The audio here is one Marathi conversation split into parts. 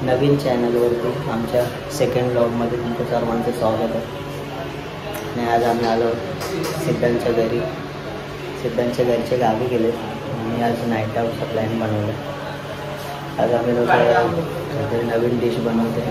नवीन चॅनलवरती आमच्या सेकंड ब्लॉगमध्ये तुमचं सर्वांचं स्वागत आहे. आणि आज आम्ही आलो सिद्धांच्या घरी. सिद्धांच्या घरचे गावी गेले आणि आज नाईट आऊटचा प्लॅन बनवला. आज आम्ही लोक नवीन डिश बनवते,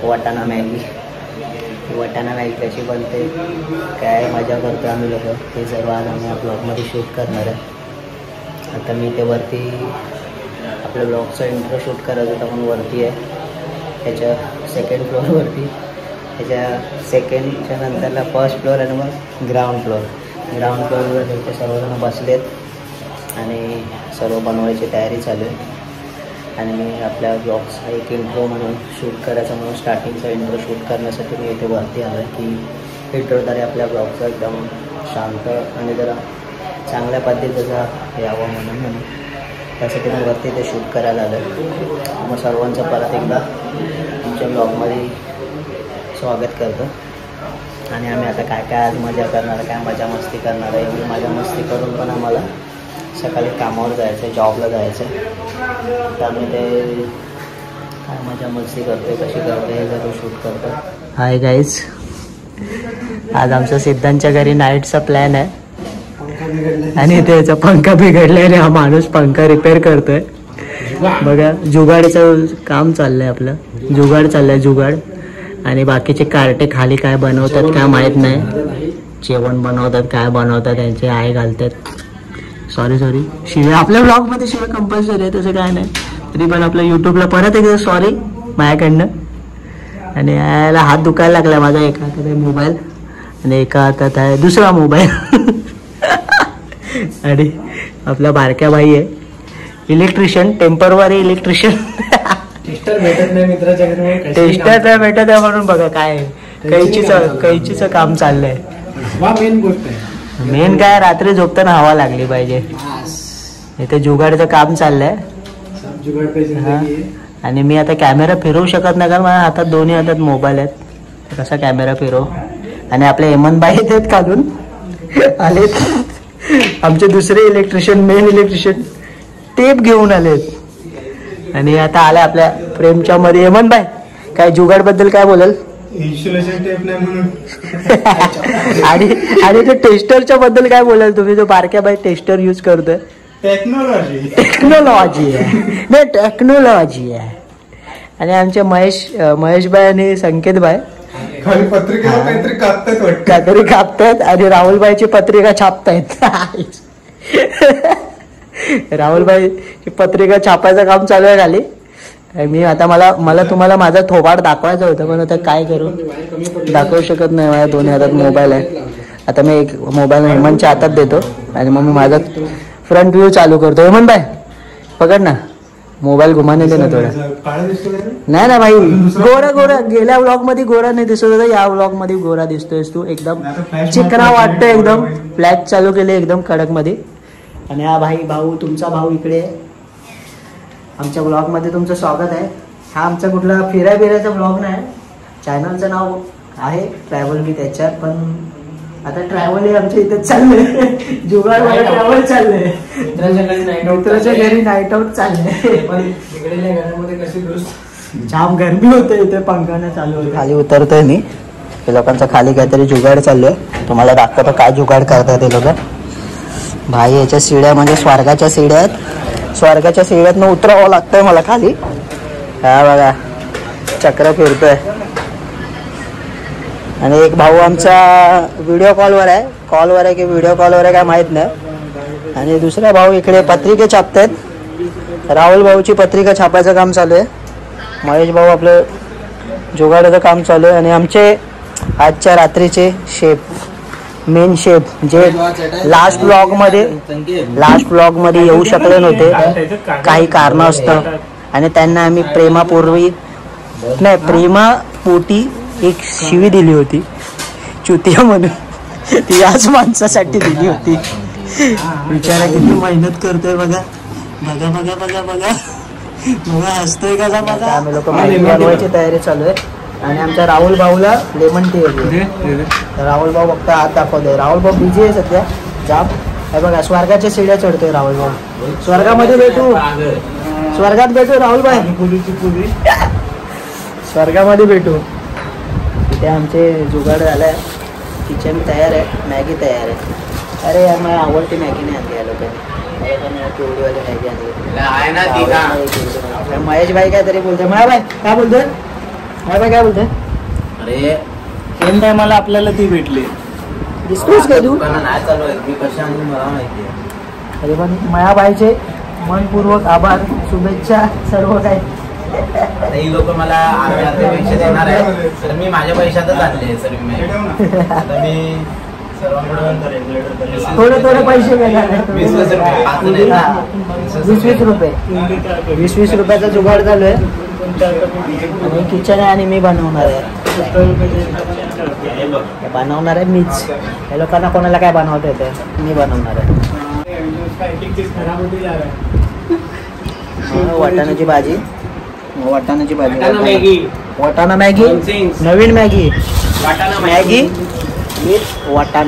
वाटाणा मॅगी. वाटाणा मॅगी कशी बनते, काय मजा करतो आम्ही लोक, ते सर्व आज आम्ही या ब्लॉगमध्ये शूट करणार आहे. आता मी ते वरती आपल्या ब्लॉगचा इंट्रो शूट करायचं होता म्हणून वरती आहे, त्याच्या सेकंड फ्लोअरवरती. त्याच्या सेकंडच्या नंतरला फर्स्ट फ्लोअर आणि मग ग्राउंड फ्लोअरवर त्यांचे सर्वजण बसलेत आणि सर्व बनवायची तयारी चालू आहे. आणि मी आपल्या ब्लॉगचा एक इंट्रो म्हणून शूट करायचा म्हणून स्टार्टिंगचा इंट्रो शूट करण्यासाठी मी इथे वरती आलो आहे की इंट्रोद्वारे आपल्या ब्लॉगचा एकदम शांत आणि जरा चांगल्या पद्धतीचा यावं म्हणून त्यासाठी मी वरती ते शूट करायला आलो आहे. मग सर्वांचं परत एकदा आमच्या ब्लॉगमध्ये स्वागत करतो. आणि आम्ही आता काय काय आज मजा करणार आहे, काय मजा मस्ती करणार आहे. एवढी मजा मस्ती करून पण आम्हाला सकाळी कामावर जायचं आहे, जॉबला जायचं आहे. त्यामुळे ते काय मजा मस्ती करते, कशी करते हे जरूर शूट करतो. हाय गाईज, आज आमच्या सिद्धांच्या घरी नाईटचा प्लॅन आहे आणि त्याचा पंखा बिघडलाय आणि हा माणूस पंखा रिपेअर करतोय. बघा, जुगाडचं काम चाललंय, आपलं जुगाड चाललंय, जुगाड. आणि बाकीचे कार्टे खाली काय बनवतात काय माहीत नाही, जेवण बनवतात काय बनवतात त्यांचे आय घालतात. सॉरी शिवाय आपल्या ब्लॉगमध्ये शिवाय कंपल्सरी आहे, तसं काय नाही. तरी पण आपल्या यूट्यूबला परत एकदा सॉरी माझ्याकडनं. आणि यायला हात दुखायला लागला माझा. एका हातात आहे मोबाईल आणि एका हातात आहे दुसरा मोबाईल. आणि आपला बारक्या बाई आहे इलेक्ट्रिशियन, टेम्परवारी इलेक्ट्रिशियन. टेस्टर भेटत नाही मित्राच्या घरी, टेस्टर नाही भेटत आहे म्हणून बघा काय कैचीचं काम चाललंय. मेन गोष्ट आहे, मेन काय रात्री झोपताना हवा लागली पाहिजे. इथे जुगाडचं काम चाललंय. आणि मी आता कॅमेरा फिरवू शकत नाही कारण माझ्या हातात दोन्ही हातात मोबाईल आहेत, कसा कॅमेरा फिरव. आणि आपले हेमंतबाई आहेत काढून आलेत, आमचे दुसरे इलेक्ट्रिशियन, मेन इलेक्ट्रिशियन टेप घेऊन आलेत. आणि आता आले आपल्या प्रेमच्या मध्ये. हेमंतबाई काय जुगाड बद्दल काय बोलाल? इन्सुलेशन टेप नाही म्हणून. आणि ते टेस्टरच्या बद्दल काय बोलाल तुम्ही? जो बारक्या बाई टेस्टर यूज करतोय. टेक्नॉलॉजी आहे. आणि आमचे महेशबाई आणि संकेतबाई काहीतरी कापतायत आणि राहुलबाईची पत्रिका छापतायत. राहुलबाईची पत्रिका छापायचं काम चालू आहे खाली. मी आता मला तुम्हाला माझा थोबाड दाखवायचं होतं पण आता काय करू, दाखवू शकत नाही. माझ्या दोन्ही हातात मोबाईल आहे. आता मी एक मोबाईल हेमंतच्या हातात देतो आणि मग मी माझा फ्रंट व्ह्यू चालू करतो. हेमंतबाई पकड ना, मोबाईल घुमाने दे ना थोडा. नाही ना भाई, गोरा गेल्या ब्लॉग मध्ये गोरा नाही दिसत होता, या ब्लॉग मध्ये गोरा दिसतोयस तू. एकदम चिकना वाटतोय, एकदम फ्लॅश चालू केले एकदम कडक मध्ये. आणि हा भाऊ तुमचा भाऊ इकडे आहे. आमच्या ब्लॉगमध्ये तुमचं स्वागत आहे. हा आमचा कुठला फिरायचा ब्लॉग नाही, चॅनलचं नाव आहे ट्रॅव्हल विथ HR. पण आता ट्रॅव्हल हे आमच्या इथं चाललंय, जुगाड ट्रॅव्हल चाललंय. मित्राच्या घरी नाईट आऊट चाललंय. जाम गरमी होते इथे, पंखाने चालू होते. खाली उतरतोय मी, ते लोकांचा खाली काहीतरी जुगाड चाललोय. तुम्हाला दाखवतो काय जुगाड करतात ते लोक. भाई याच्या शिड्या म्हणजे स्वर्गाच्या शिड्या आहेत. स्वर्गाच्या शिड्यातनं उतरावं लागतंय मला खाली. हा बघा चक्र फिरतोय. आणि एक भाऊ आमचा व्हिडिओ कॉलवर आहे की व्हिडिओ कॉलवर आहे काय माहीत नाही. आणि दुसरा भाऊ इकडे पत्रिके छापतायत. राहुल भाऊची पत्रिका छापायचं काम चालू आहे. महेश भाऊ आपलं जुगाडाचं काम चालू आहे. आणि आमचे आजच्या रात्रीचे मेन शेफ जे लास्ट ब्लॉगमध्ये येऊ शकले नव्हते काही कारणास्तव. आणि त्यांना आम्ही प्रेमापोटी एक शिवी दिली होती चुतिया म्हणून, ती याच माणसासाठी दिली होती. विचारा किती मेहनत करतोय बघा बघा बघा बघा बघा बघा, हसतोय कसा बघा. आम्ही लोक बनवायची तयारी चालू आहे. आणि आमच्या राहुल भाऊला लेमन टी येते. राहुल भाऊ फक्त हात दाखवतोय. राहुल भाऊ बिझी आहे सध्या जाम. हे बघा स्वर्गाच्या शिड्या चढतोय राहुल भाऊ. स्वर्गामध्ये भेटू स्वर्गात भेटू राहुल भाई, स्वर्गामध्ये भेटू. इथे आमचे जुगाड झालाय, किचन तयार आहे, मॅगी तयार आहे. अरे यार मला आवडती मॅगी नाही आणली या लोकांनी, केवढीवाली मॅगी आणली. महेश भाई काय तरी बोलतोय. महेश भाई काय बोलतोय? महेश भाई काय बोलतोय? अरे सेम टायमाला आपल्याला ती भेटली. डिस्कस काय तू? नाही चालू आहे मी कशा आणि मला माहिती आहे. अरे पण मयाबाईचे मनपूर्वक आभार, शुभेच्छा सर्व काही. ही लोक मला अर्धे पैसे देणार आहे, तर मी माझ्या पैशातच आणले सर. मी सर्वांकडून थोडे पैसे घेणार. 20 रुपयाचा जुगाड चालू आहे. आणि किचन आहे आणि मी बनवणार आहे. बनवणार आहे मीच. या लोकांना कोणाला काय बनवता येते, मी बनवणार आहे. वाटाण्याची भाजी, वाटाणा मॅगी, नवीन मॅगी विथ वाटाणा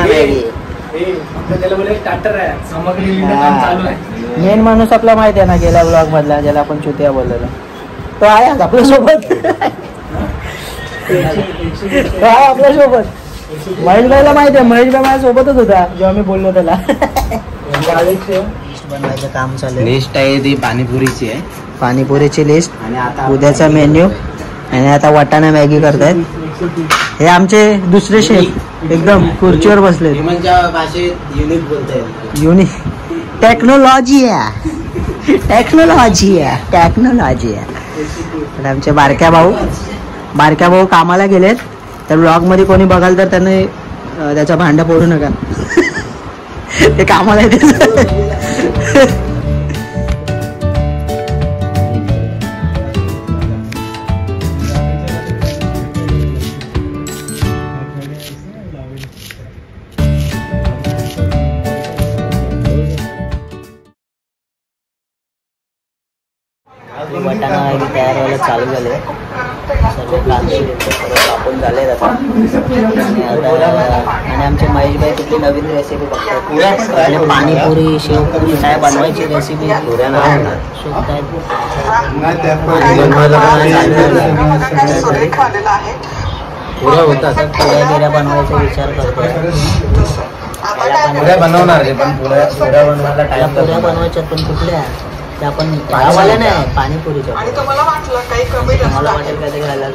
मॅगी. मेन माणूस आपला माहिती आहे ना, गेल्या ब्लॉग मधला ज्याला आपण चुतिया बोललेला, तो आहे आज आपल्या सोबत. आपल्या सोबत महेश भाईला माहिती आहे, महेश भाई माझ्या सोबतच होता जेव्हा मी बोललो त्याला. बनवायचं काम चालू आहे. लिस्ट आहे ती पाणीपुरीची आहे, पाणीपुरीची लिस्ट आणि आता उद्याचा मेन्यू. आणि आता वाटाणा मॅगी करतायत. हे आमचे दुसरे शेफ एकदम खुर्चीवर बसले. भाषेत युनिक बोलतायत. युनिक टेक्नॉलॉजी आहे. आणि आमचे बारक्या भाऊ कामाला गेलेत. तर ब्लॉग मध्ये कोणी बघाल तर त्यांनी त्याचं भांडं फोडू नका. ते कामाला येते. वाटाणा मॅगी तयार व्हायला चालू झाले. सर्व कांदे सर्व कापून झाले आता. आणि आमचे महेश भाई कुठली नवीन रेसिपी बघतात. आणि पाणीपुरी, शेवपुरी काय बनवायची रेसिपी पुऱ्या बनवायचा विचार करतोय. पुऱ्या बनवणार आहे, पण पुऱ्या बनवायच्या पण कुठल्या त्या आपण गावाला नाही, पाणीपुरीच्या. मला वाटेल काय ते घ्यायला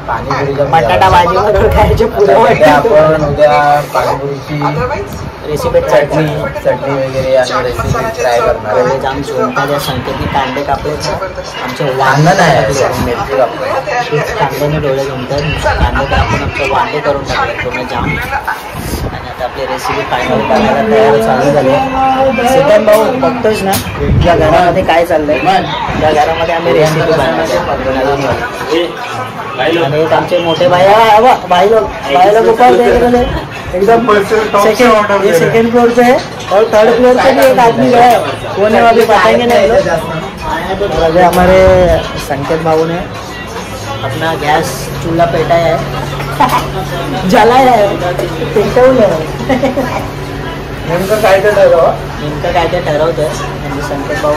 पाणीपुरीच्या बटाटा भाजी बरोबर खायचे पुऱ्या. आपण उद्या पाणीपुरीची रेसिपी चटणी वगैरे आणि रेसिपी ट्राय करणार. जाम सोनता संकेतने कांदे कापले आमचे वांदा नाही, मिरची कापले. कांद्याने डोळे जमतात. कांदे कापून आमचे वांदे करून टाकले पूर्ण जाम. आणि आता आपली रेसिपी फायनल करायला तयार चालू झाली. सिद्धांत भाऊ बघतोच ना या घरामध्ये काय चाललंय. या घरामध्ये आम्ही रेसिपी बनवतो. आणि आमचे मोठे भाई लोग एकदम सेकंड फ्लोर पे है और थर्ड फ्लोर पे भी एक आदमी गया है. कौन है अभी बताएंगे नहीं. अभी हमारे संकेत भाऊ ने अपना गैस चूल्हा पेटाया है, जलाया है, पेटवलं. नेमकं काय ते ठरवतोय. म्हणजे संकेत भाऊ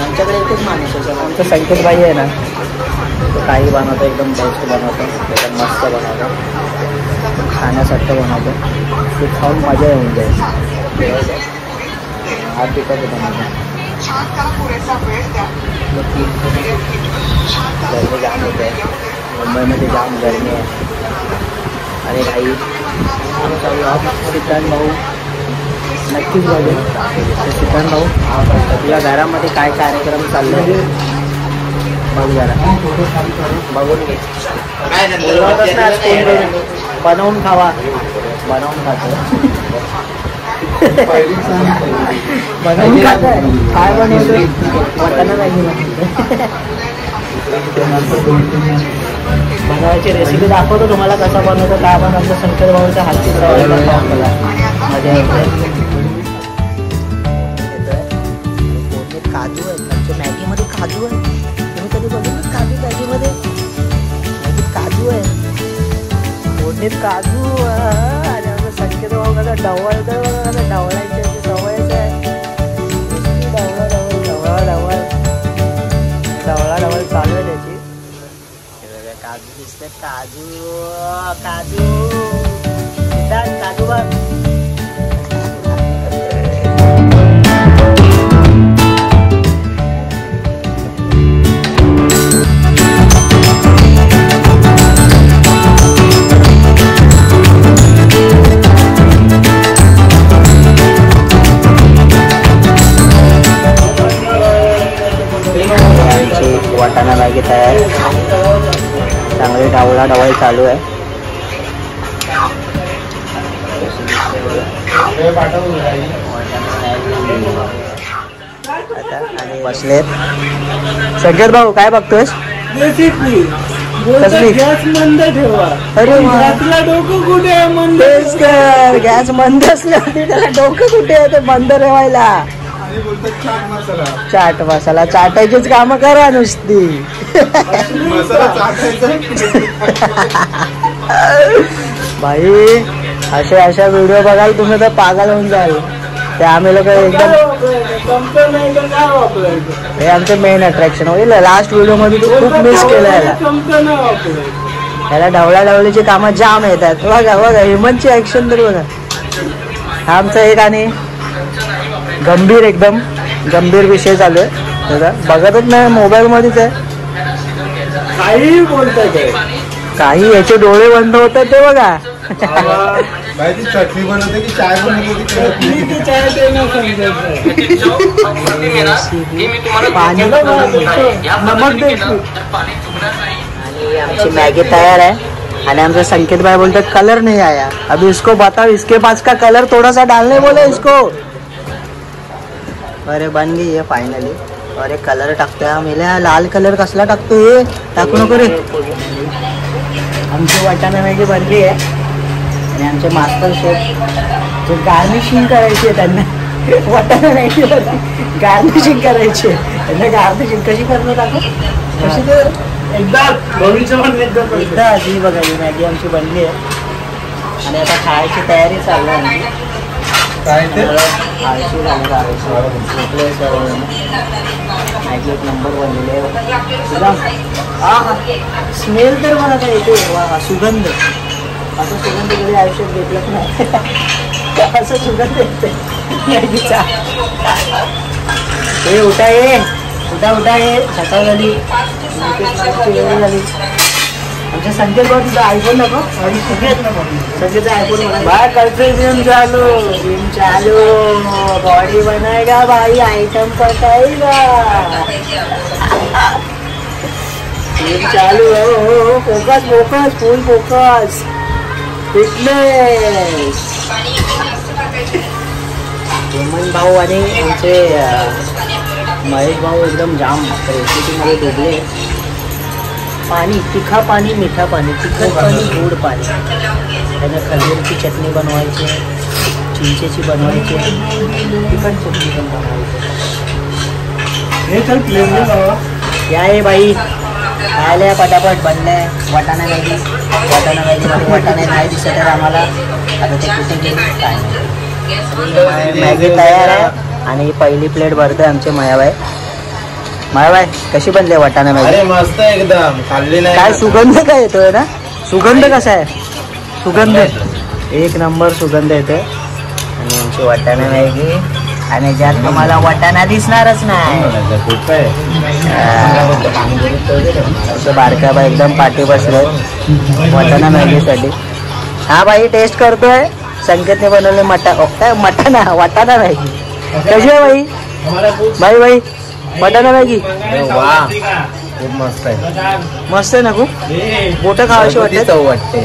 आमच्याकडे एकच माणूस आहे. आमचा संकेत भाई आहे ना, तो काही बनवतो, एकदम बेस्ट बनवतो, एकदम मस्त बनवतो, खाण्यासारखं बनवतो. ते खाऊन मजा येऊन जाईल. हात दुखत बनवतो. गरमी जाम होत आहे मुंबईमध्ये, जाम गरमी आहे. आणि काही आमचा ब्लॉग सिद्धांत भाऊ नक्कीच बघेल. सिद्धांत भाऊ तुझ्या घरामध्ये काय कार्यक्रम चालले बघ जरा, बघून घे. बनवून खावा, बनवून खातो. बनवून खातो काय बनवतो. वाटाणा मॅगी बनवायची रेसिपी दाखवतो तुम्हाला कसा बनवतो काय. आपण आमच्या संकेत भाऊच्या हातची सवय मला मजा येते. काजू आहेत आमच्या मॅगीमध्ये, काजू आहे. तुम्ही कधी बघितलं काजू मॅगीमध्ये? काजू आहे, फोडणीत काजू. आणि आमचं संकेत भाऊ कसं ढवळतं, ढवळायची सवयच आहे. काजू दिसतात, काजू काजू सिद्धार्थ, काजू बघ. वाटाणा मॅगी तयार, चांगली ढवळी चालू आहे. आता आणि बसलेत. संकेत भाऊ काय बघतोस? गॅस मंद ठेवा. अरे डोकं कुठे आहे? मंद गॅस मंद असल्यावरती त्याला डोकं कुठे आहे ते बंद ठेवायला. चाट मसाला चाटायचीच काम करा नुसती. भाई अशा व्हिडिओ बघाल तुम्ही तर पागल होऊन जाल. ते आम्ही लोक एकदम हे आमचे मेन अट्रॅक्शन होईल. लास्ट व्हिडिओ मध्ये तू खूप मिस केलं याला ढवळ्याची कामं जाम येतात. बघा हेमंतची ऍक्शन तर बघा. आमचं एक आणि गंभीर एकदम गंभीर विषय चालू आहे. बघतच नाही, मोबाईल मध्येच आहे. काही बोलतात, काही याचे डोळे बंद होतात ते बघा. चटणी बनवते की चाय बनवते? आणि आमची मॅगी तयार आहे. आणि आमचा संकेत भाई बोलते कलर नहीं आया, अभी इसको बताओ इसके पास का कलर थोड़ा सा डालने बोले इसको. अरे बन गई है फायनली. अरे कलर टाकतोय मेल्या. लाल कलर कसला टाकतोय? टाकू नको रे. आमची वाटाणा मॅगी बनली आहे. आणि आमचे मास्टर शेफ गार्निशिंग करायची आहे त्यांना. वाटाणा मॅगी गार्निशिंग करायची आहे त्यांना. गार्निशिंग कशी करणार टाकू? कशी ते एकदा अशी बघा ही मॅगी आमची बनली आहे. आणि आता खायची तयारी चालू आहे आमची. मॅगी एक नंबर बनलेली आहे. स्मेल तर मला काय येते. वा सुगंध. असं सुगंध कधी आयुष्यात घेतलंच नाही. असं सुगंध येते मॅगीचा. हे उठा ये उठा ये सकाळ झाली वेळ झाली. आमच्या संकेत भाऊ तुझा आयफोन नको. संकेतचा आयफोन बाय करते. जिम चालू बॉडी बनाएगा भाई, आइटम पटाएगा. जिम चालू हो. फोकस फुल फोकस. फिटनेस. हेमंत भाऊ आणि आमचे महेश भाऊ एकदम जाम रेसिपीमध्ये डुबले. पाणी तिखा पाणी मिठा पाणी, तिखट पाणी गोड पाणी. त्यांना खजूरची चटणी बनवायची, चिंचेची बनवायची, तिखट चटणी पण बनवायची. या ये बाई आल्या पटापट बनलंय वाटाणा मॅगी. वाटाणा मॅगीमध्ये वाटाणे नाही दिसत आहे आम्हाला. आता ते कुठे गेले काय नाही. मॅगी तयार आहे. आणि पहिली प्लेट भरते आमचे मायाबाई. मायाबाई कशी बनली वाटाणा मॅगी? मस्त एकदम. खाल्ली नाही काय सुगंध काय येतोय ना? सुगंध कसा आहे? सुगंध एक नंबर सुगंध येतोय. आणि आमची वाटाणा मॅगी. आणि ज्यात तुम्हाला वाटाणा दिसणारच नाही. बारका बाई एकदम पाठी बसलोय वाटाणा मॅगीसाठी. हा बाई टेस्ट करतोय. संकेतने बनवले मटाणा वाटाणा मॅगी. कशी आहे बाई? बाई वाटाणा मॅगी खूप मस्त आहे. मस्त आहे ना खूप. मोठं खावाशी वाटते. चव वाटते.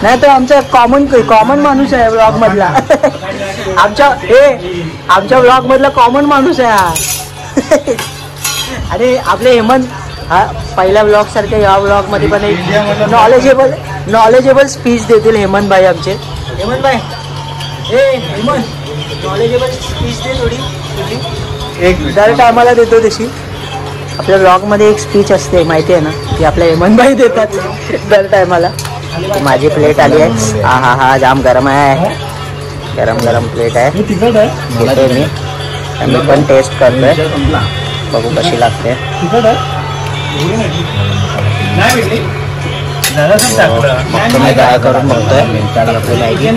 नाही तो आमचा कॉमन माणूस आहे ब्लॉग मधला. आमच्या ब्लॉग मधला कॉमन माणूस आहे हा. अरे आपले हेमंत हा पहिल्या ब्लॉग सारख्या या ब्लॉग मध्ये पण एक नॉलेजेबल स्पीच देतील हेमंत भाई आमचे. हेमंत भाई हेमंत नॉलेजेबल स्पीच दे थोडी. एक दर टायमाला देतो तशी. आपल्या ब्लॉग मध्ये एक स्पीच असते माहिती आहे ना, ती आपल्या हेमंत भाई देतात दर टायमाला. माझी प्लेट आली आहे. हा जाम गरम आहे. गरम प्लेट आहे. घेते मी पण टेस्ट करतोय. बघू कशी लागते. मग मी काय करून बघतोय आपली मॅगी.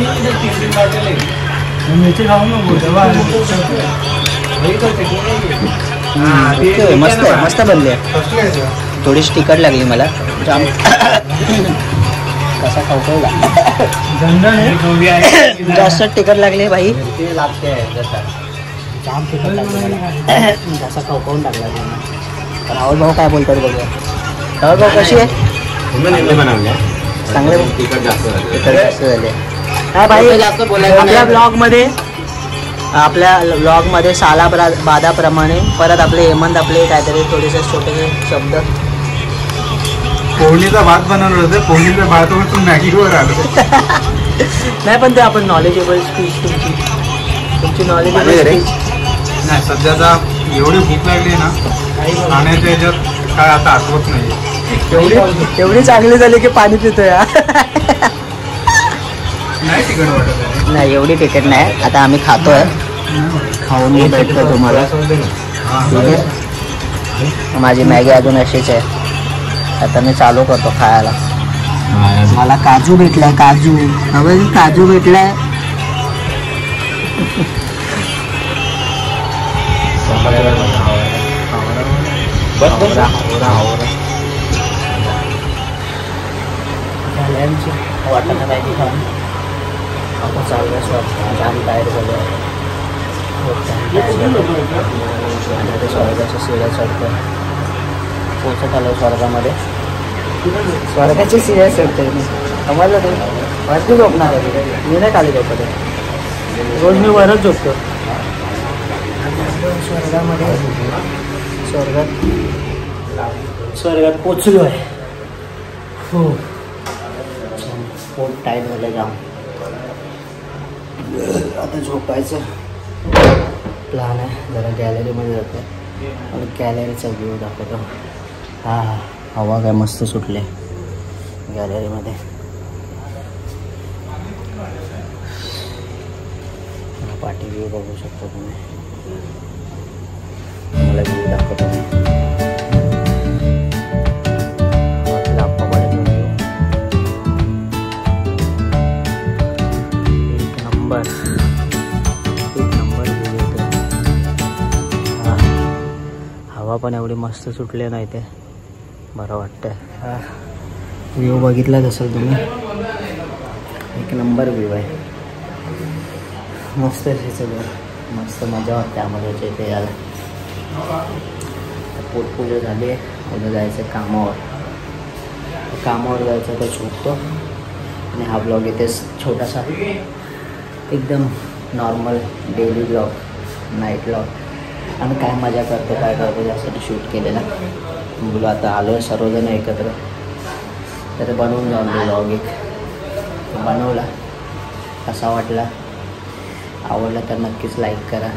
मस्त आहे, मस्त बनली आहे. थोडीशी तिखट लागली मला जाम. कसा खाऊ जास्त तिखट लागली भाई. लागते जाम तिखट लागली मला. जसा खाऊन टाकला पण राहुल भाऊ काय बोलतात बघूया. राहुल भाऊ कशी आहे? चांगले तिखट जास्त झाले. हा भाई आपल्या ब्लॉगमध्ये साला बादाप्रमाणे परत आपले हेमंत आपले काहीतरी थोडेसे छोटेसे शब्द. पोहणीचा भात बनवलं होतं. पोहणीचा भातावर तू मॅगीवर आलो. नाही पण ते आपण नॉलेजेबल स्पीच तुमची नॉलेजेबल स्पीच. नाही सध्याचा एवढी भूक लागली ना खाण्याच्या ह्याच्यात काय आता आठवत नाही. एवढी चांगली झाली की पाणी पितोय. नाही तिकड वाटत. नाही एवढी तिकीट नाही. आता आम्ही खातोय. खाऊन मी भेटतो तुम्हाला. माझी मॅगी अजून अशीच आहे. आता मी चालू करतो खायला. मला काजू भेटलाय. काजू भेटलाय. वाटाणा पाहिजे खाऊन आपण चालू जाम टायर झालं. स्वर्गाच्या शिड्या चढतो. पोचत आलो स्वर्गामध्ये. स्वर्गाची शिड्या चढतोय मी. समजलं ते वरती झोपणार आहे. मी नाही खाली झोपत आहे. रोज मी वरच झोपतो. स्वर्गामध्ये स्वर्गात पोचलो आहे. हो पोट टाईट झालं जाम. आता झोपायचं प्लॅन आहे. जरा गॅलरीमध्ये जातो आणि गॅलरीचा व्ह्यू दाखवतो. हा हवा काय मस्त सुटले गॅलरीमध्ये. पाठी व्ह्यू बघू शकतो तुम्ही. मला व्ह्यू दाखवतो मी. एक नंबर हवा पण एवढी मस्त सुटली नाही ते बरं वाटतंय. व्ह्यू बघितलाच असेल तुम्ही. एक नंबर व्ह्यू आहे. मस्त आहे सगळं. मस्त मजा वाटते आम्हाला इथे यायला. पोटपूजा झाली आहे. उद्या जायचं कामावर जायचं तर झोपतो. आणि हा ब्लॉग इथेच छोटासा एकदम normal daily blog night blog आम्ही काय मजा करतो यासाठी शूट केलेला. बोलू आता आलो आहे सर्वजण एकत्र तर बनवून जाऊन ब्लॉग एक बनवला. कसा वाटला? आवडला तर नक्कीच लाईक करा.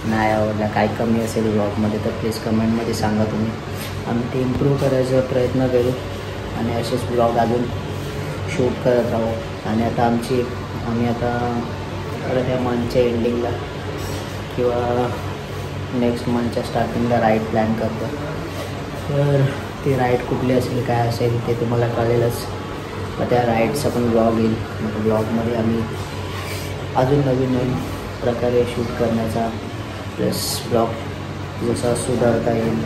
नाही आवडला काय कमी असेल ब्लॉगमध्ये तर प्लीज कमेंटमध्ये सांगा तुम्ही. आम्ही ते इम्प्रूव्ह करायचा प्रयत्न करू आणि असेच ब्लॉग अजून शूट करत राहू. आणि आता आम्ही आता परत या मंथच्या एंडिंगला किंवा नेक्स्ट मंथच्या स्टार्टिंगला राईड प्लॅन करतो. तर ती राईड कुठली असेल काय असेल ते तुम्हाला कळेलच. मग त्या राईडचा पण ब्लॉग येईल. मग ब्लॉगमध्ये आम्ही अजून नवीन प्रकारे शूट करण्याचा प्लस ब्लॉग जसा सुधारता येईल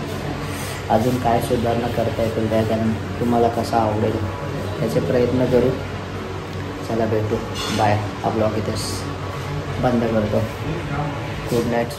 अजून काय सुधारणा करता येतील त्या कारण तुम्हाला कसा आवडेल त्याचे प्रयत्न करू. चला भेटू. बाय. हा ब्लॉग इथेच बंद करतो. Good night.